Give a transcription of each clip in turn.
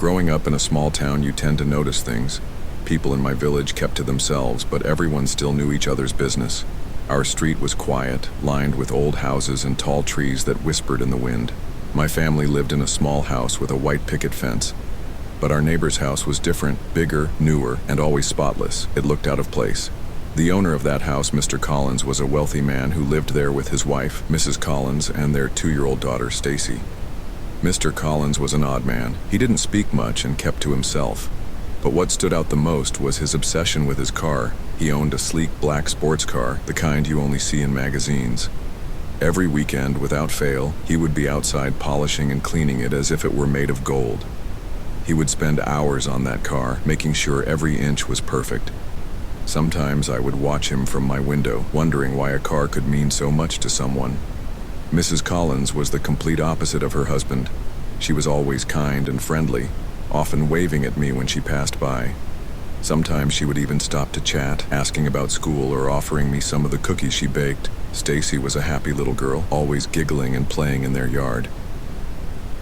Growing up in a small town, you tend to notice things. People in my village kept to themselves, but everyone still knew each other's business. Our street was quiet, lined with old houses and tall trees that whispered in the wind. My family lived in a small house with a white picket fence. But our neighbor's house was different, bigger, newer, and always spotless. It looked out of place. The owner of that house, Mr. Collins, was a wealthy man who lived there with his wife, Mrs. Collins, and their 2-year-old daughter, Stacy. Mr. Collins was an odd man. He didn't speak much and kept to himself. But what stood out the most was his obsession with his car. He owned a sleek black sports car, the kind you only see in magazines. Every weekend, without fail, he would be outside polishing and cleaning it as if it were made of gold. He would spend hours on that car, making sure every inch was perfect. Sometimes I would watch him from my window, wondering why a car could mean so much to someone. Mrs. Collins was the complete opposite of her husband. She was always kind and friendly, often waving at me when she passed by. Sometimes she would even stop to chat, asking about school or offering me some of the cookies she baked. Stacy was a happy little girl, always giggling and playing in their yard.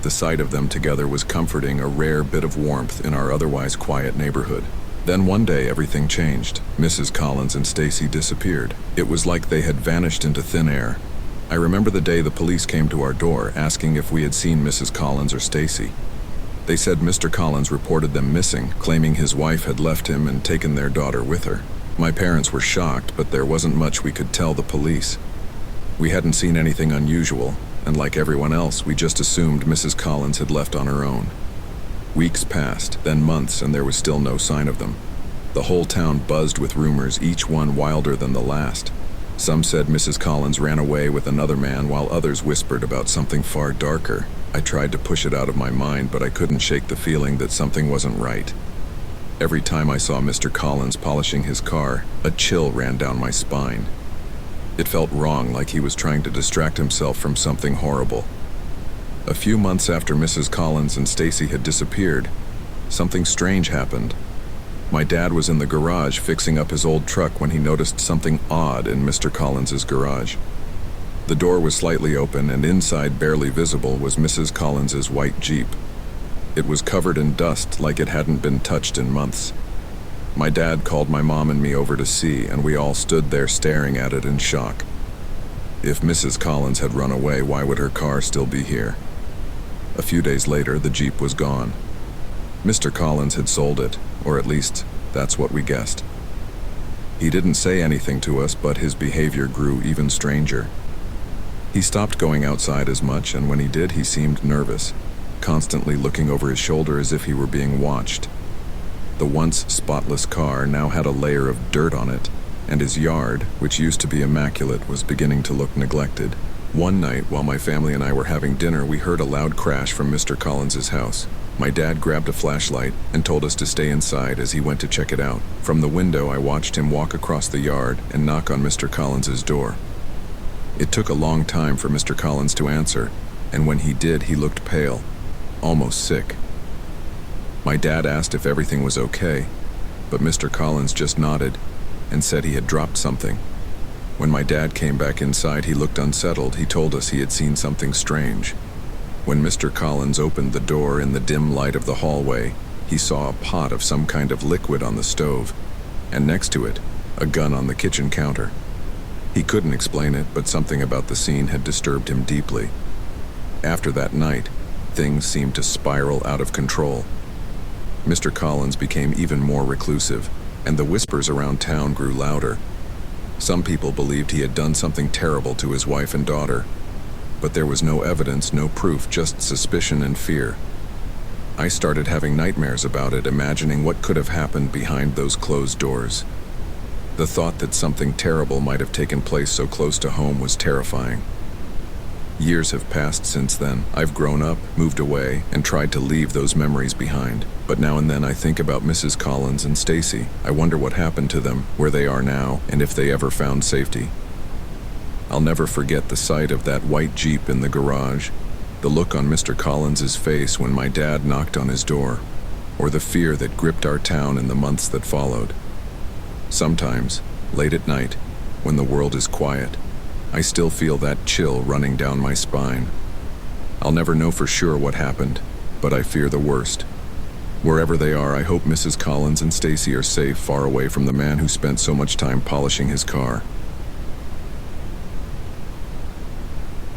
The sight of them together was comforting, a rare bit of warmth in our otherwise quiet neighborhood. Then one day everything changed. Mrs. Collins and Stacy disappeared. It was like they had vanished into thin air. I remember the day the police came to our door asking if we had seen Mrs. Collins or Stacy. They said Mr. Collins reported them missing, claiming his wife had left him and taken their daughter with her. My parents were shocked, but there wasn't much we could tell the police. We hadn't seen anything unusual, and like everyone else, we just assumed Mrs. Collins had left on her own. Weeks passed, then months, and there was still no sign of them. The whole town buzzed with rumors, each one wilder than the last. Some said Mrs. Collins ran away with another man, while others whispered about something far darker. I tried to push it out of my mind, but I couldn't shake the feeling that something wasn't right. Every time I saw Mr. Collins polishing his car, a chill ran down my spine. It felt wrong, like he was trying to distract himself from something horrible. A few months after Mrs. Collins and Stacy had disappeared, something strange happened. My dad was in the garage fixing up his old truck when he noticed something odd in Mr. Collins's garage. The door was slightly open, and inside, barely visible, was Mrs. Collins's white Jeep. It was covered in dust, like it hadn't been touched in months. My dad called my mom and me over to see, and we all stood there staring at it in shock. If Mrs. Collins had run away, why would her car still be here? A few days later, the Jeep was gone. Mr. Collins had sold it, or at least, that's what we guessed. He didn't say anything to us, but his behavior grew even stranger. He stopped going outside as much, and when he did, he seemed nervous, constantly looking over his shoulder as if he were being watched. The once spotless car now had a layer of dirt on it, and his yard, which used to be immaculate, was beginning to look neglected. One night, while my family and I were having dinner, we heard a loud crash from Mr. Collins's house. My dad grabbed a flashlight and told us to stay inside as he went to check it out. From the window, I watched him walk across the yard and knock on Mr. Collins's door. It took a long time for Mr. Collins to answer, and when he did, he looked pale, almost sick. My dad asked if everything was okay, but Mr. Collins just nodded and said he had dropped something. When my dad came back inside, he looked unsettled. He told us he had seen something strange. When Mr. Collins opened the door in the dim light of the hallway, he saw a pot of some kind of liquid on the stove, and next to it, a gun on the kitchen counter. He couldn't explain it, but something about the scene had disturbed him deeply. After that night, things seemed to spiral out of control. Mr. Collins became even more reclusive, and the whispers around town grew louder. Some people believed he had done something terrible to his wife and daughter, but there was no evidence, no proof, just suspicion and fear. I started having nightmares about it, imagining what could have happened behind those closed doors. The thought that something terrible might have taken place so close to home was terrifying. Years have passed since then. I've grown up, moved away, and tried to leave those memories behind. But now and then I think about Mrs. Collins and Stacy. I wonder what happened to them, where they are now, and if they ever found safety. I'll never forget the sight of that white Jeep in the garage, the look on Mr. Collins's face when my dad knocked on his door, or the fear that gripped our town in the months that followed. Sometimes, late at night, when the world is quiet, I still feel that chill running down my spine. I'll never know for sure what happened, but I fear the worst. Wherever they are, I hope Mrs. Collins and Stacy are safe, far away from the man who spent so much time polishing his car.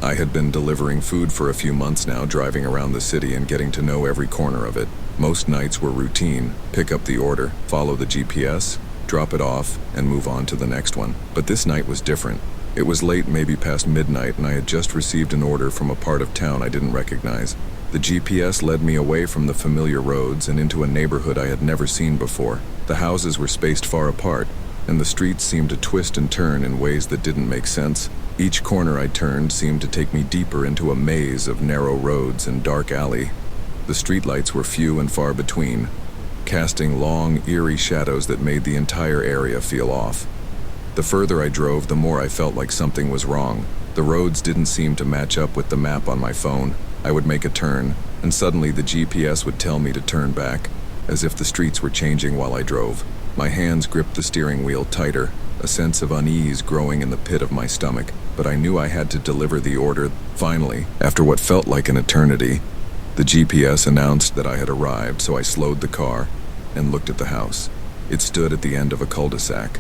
I had been delivering food for a few months now, driving around the city and getting to know every corner of it. Most nights were routine: pick up the order, follow the GPS, drop it off, and move on to the next one. But this night was different. It was late, maybe past midnight, and I had just received an order from a part of town I didn't recognize. The GPS led me away from the familiar roads and into a neighborhood I had never seen before. The houses were spaced far apart, and the streets seemed to twist and turn in ways that didn't make sense. Each corner I turned seemed to take me deeper into a maze of narrow roads and dark alley. The streetlights were few and far between, casting long, eerie shadows that made the entire area feel off. The further I drove, the more I felt like something was wrong. The roads didn't seem to match up with the map on my phone. I would make a turn, and suddenly the GPS would tell me to turn back, as if the streets were changing while I drove. My hands gripped the steering wheel tighter, a sense of unease growing in the pit of my stomach, but I knew I had to deliver the order. Finally, after what felt like an eternity, the GPS announced that I had arrived, so I slowed the car and looked at the house. It stood at the end of a cul-de-sac,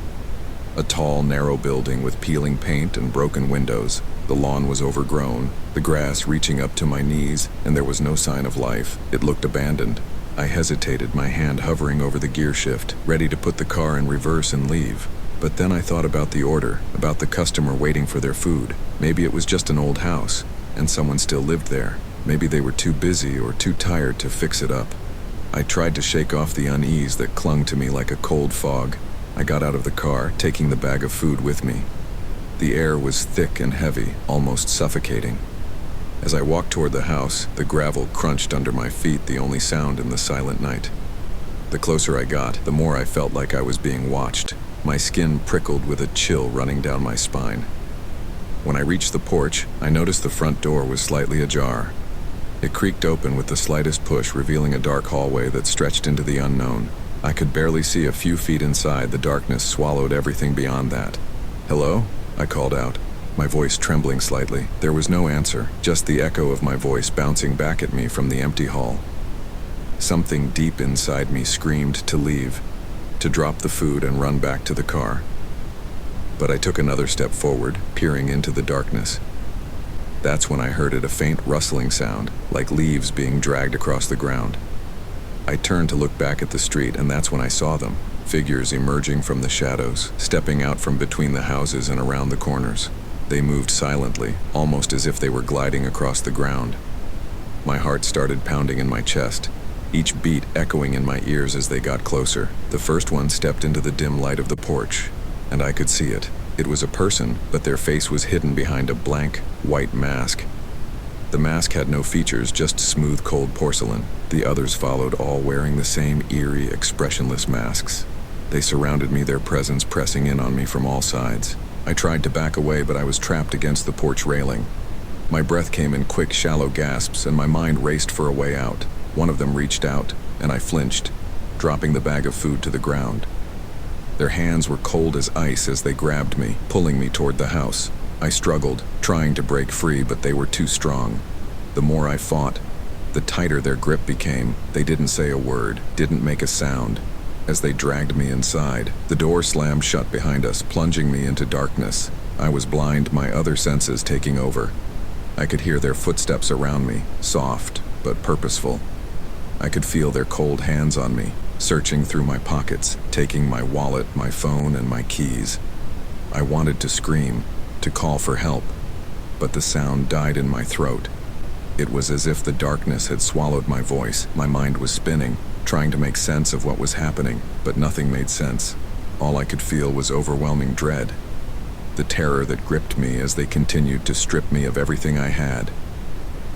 a tall, narrow building with peeling paint and broken windows. The lawn was overgrown, the grass reaching up to my knees, and there was no sign of life. It looked abandoned. I hesitated, my hand hovering over the gear shift, ready to put the car in reverse and leave. But then I thought about the order, about the customer waiting for their food. Maybe it was just an old house, and someone still lived there. Maybe they were too busy or too tired to fix it up. I tried to shake off the unease that clung to me like a cold fog. I got out of the car, taking the bag of food with me. The air was thick and heavy, almost suffocating. As I walked toward the house, the gravel crunched under my feet, the only sound in the silent night. The closer I got, the more I felt like I was being watched. My skin prickled with a chill running down my spine. When I reached the porch, I noticed the front door was slightly ajar. It creaked open with the slightest push, revealing a dark hallway that stretched into the unknown. I could barely see a few feet inside. The darkness swallowed everything beyond that. "Hello?" I called out, my voice trembling slightly. There was no answer, just the echo of my voice bouncing back at me from the empty hall. Something deep inside me screamed to leave, to drop the food and run back to the car. But I took another step forward, peering into the darkness. That's when I heard it, a faint rustling sound, like leaves being dragged across the ground. I turned to look back at the street, and that's when I saw them. Figures emerging from the shadows, stepping out from between the houses and around the corners. They moved silently, almost as if they were gliding across the ground. My heart started pounding in my chest, each beat echoing in my ears as they got closer. The first one stepped into the dim light of the porch, and I could see it. It was a person, but their face was hidden behind a blank, white mask. The mask had no features, just smooth, cold porcelain. The others followed, all wearing the same eerie, expressionless masks. They surrounded me, their presence pressing in on me from all sides. I tried to back away, but I was trapped against the porch railing. My breath came in quick, shallow gasps, and my mind raced for a way out. One of them reached out, and I flinched, dropping the bag of food to the ground. Their hands were cold as ice as they grabbed me, pulling me toward the house. I struggled, trying to break free, but they were too strong. The more I fought, the tighter their grip became. They didn't say a word, didn't make a sound. As they dragged me inside, the door slammed shut behind us, plunging me into darkness. I was blind, my other senses taking over. I could hear their footsteps around me, soft but purposeful. I could feel their cold hands on me, searching through my pockets, taking my wallet, my phone, and my keys. I wanted to scream, to call for help, but the sound died in my throat. It was as if the darkness had swallowed my voice. My mind was spinning, trying to make sense of what was happening, but nothing made sense. All I could feel was overwhelming dread, the terror that gripped me as they continued to strip me of everything I had.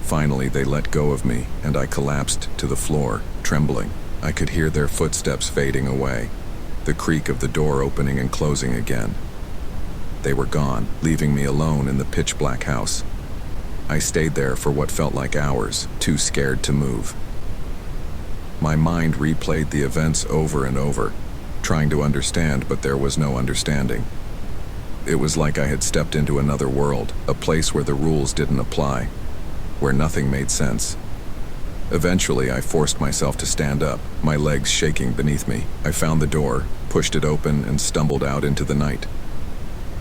Finally, they let go of me, and I collapsed to the floor, trembling. I could hear their footsteps fading away, the creak of the door opening and closing again. They were gone, leaving me alone in the pitch-black house. I stayed there for what felt like hours, too scared to move. My mind replayed the events over and over, trying to understand, but there was no understanding. It was like I had stepped into another world, a place where the rules didn't apply, where nothing made sense. Eventually, I forced myself to stand up, my legs shaking beneath me. I found the door, pushed it open, and stumbled out into the night.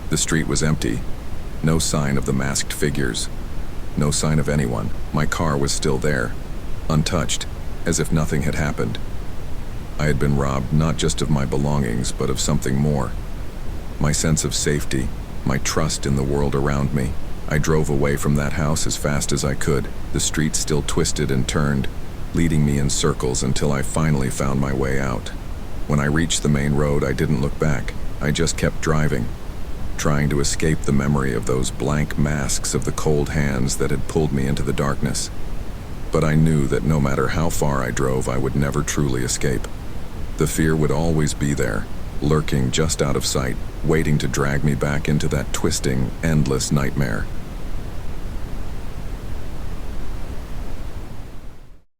The street was empty. No sign of the masked figures. No sign of anyone. My car was still there, untouched, as if nothing had happened. I had been robbed not just of my belongings, but of something more. My sense of safety, my trust in the world around me. I drove away from that house as fast as I could, the street still twisted and turned, leading me in circles until I finally found my way out. When I reached the main road, I didn't look back. I just kept driving, trying to escape the memory of those blank masks of the cold hands that had pulled me into the darkness. But I knew that no matter how far I drove, I would never truly escape. The fear would always be there, lurking just out of sight, waiting to drag me back into that twisting, endless nightmare.